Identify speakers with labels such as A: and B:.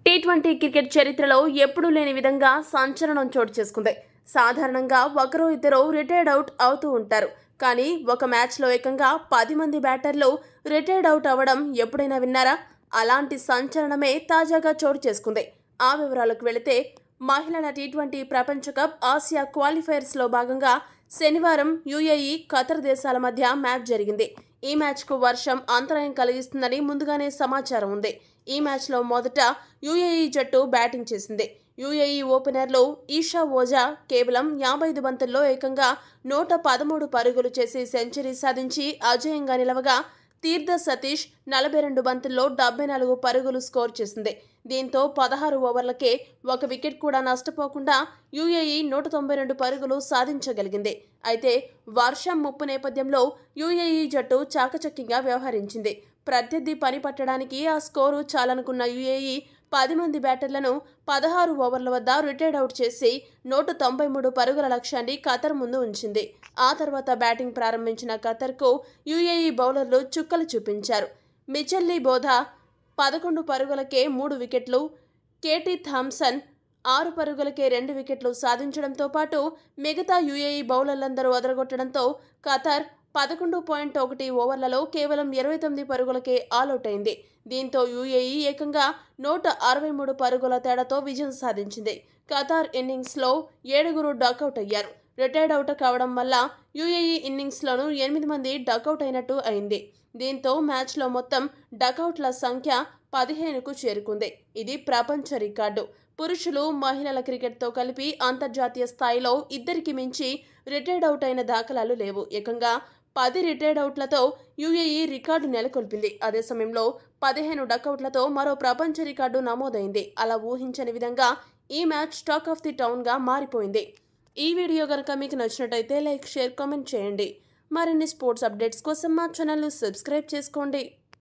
A: T20 cricket చరిత్రలో ఎప్పుడూ లేని విధంగా సంచలనం చోటు చేసుకుంది. సాధారణంగా ఒకరో ఇద్దరు రిటైర్డ్ అవుట్ అవుతూ ఉంటారు. కానీ ఒక మ్యాచ్లో ఏకంగా 10 మంది బ్యాటర్లు రిటైర్డ్ అవుట్ అవ్వడం ఎప్పుడైనా విన్నారా? అలాంటి సంచలనమే తాజాగా చోటు చేసుకుంది. ఆ వివరాలకు వెళితే, మహిళల టీ20 ప్రపంచ కప్ ఆసియా క్వాలిఫైర్స్లో భాగంగా శనివారం యుఏఈ, ఖతర్ దేశాల మధ్య మ్యాచ్ జరిగింది. ఈ మ్యాచ్కు వర్షం అంతరాయం కలిగిస్తుందని ముందుగానే సమాచారం ఉంది. ఈ మ్యాచ్లో మొదట యుఏఈ జట్టు బ్యాటింగ్ చేసింది. యుఏఈ ఓపెనర్లు ఈషా ఓజా కేవలం 55 బంతుల్లో ఏకంగా 113 పరుగులు చేసి సెంచరీ సాధించి అజేయంగా నిలవగా, తీర్థ సతీష్ 42 బంతుల్లో 74 పరుగులు స్కోర్ చేసింది. దీంతో 16 ఓవర్లకే ఒక వికెట్ కూడా నష్టపోకుండా యుఏఈ 192 పరుగులు సాధించగలిగింది. అయితే వర్షం ముప్పు నేపథ్యంలో యుఏఈ జట్టు చాకచక్యంగా వ్యవహరించింది. ప్రత్యర్థి పని పట్టడానికి ఆ స్కోరు చాలనుకున్న యుఏఈ 10 మంది బ్యాటర్లను 16 ఓవర్ల వద్ద రిటైర్డ్ అవుట్ చేసి 193 పరుగుల లక్ష్యాన్ని ఖతర్ ముందు ఉంచింది. ఆ తర్వాత బ్యాటింగ్ ప్రారంభించిన ఖతర్కు యుఏఈ బౌలర్లు చుక్కలు చూపించారు. మిచెల్లీ బోధా 11 పరుగులకే 3 వికెట్లు, కేటీ థామ్సన్ 6 పరుగులకే 2 వికెట్లు సాధించడంతో పాటు మిగతా యుఏఈ బౌలర్లందరూ అదరగొట్టడంతో ఖతర్ 11.1 ఓవర్లలో కేవలం 29 పరుగులకే ఆలౌట్ అయింది. దీంతో యుఏఈ ఏకంగా 163 పరుగుల తేడాతో విజయం సాధించింది. ఖతార్ ఇన్నింగ్స్లో 7 డకౌట్ అయ్యారు. రిటైర్డ్ అవుట్ కావడం వల్ల యుఏఈ ఇన్నింగ్స్లోనూ 8 మంది డకౌట్ అయినట్టు అయింది. దీంతో మ్యాచ్లో మొత్తం డకౌట్ల సంఖ్య 15కు చేరుకుంది. ఇది ప్రపంచ రికార్డు. పురుషులు, మహిళల క్రికెట్తో కలిపి అంతర్జాతీయ స్థాయిలో ఇద్దరికి మించి రిటైర్డ్ అవుట్ అయిన దాఖలాలు లేవు. ఏకంగా 10 రిటైర్డ్ అవుట్లతో యుఏఈ రికార్డు నెలకొల్పింది. అదే సమయంలో 15 డకౌట్లతో మరో ప్రపంచ రికార్డు నమోదైంది. అలా ఊహించని విధంగా ఈ మ్యాచ్ టాక్ ఆఫ్ ది టౌన్గా మారిపోయింది. ఈ వీడియో కనుక మీకు నచ్చినట్టయితే లైక్, షేర్, కామెంట్ చేయండి. మరిన్ని స్పోర్ట్స్ అప్డేట్స్ కోసం మా ఛానల్ను సబ్స్క్రైబ్ చేసుకోండి.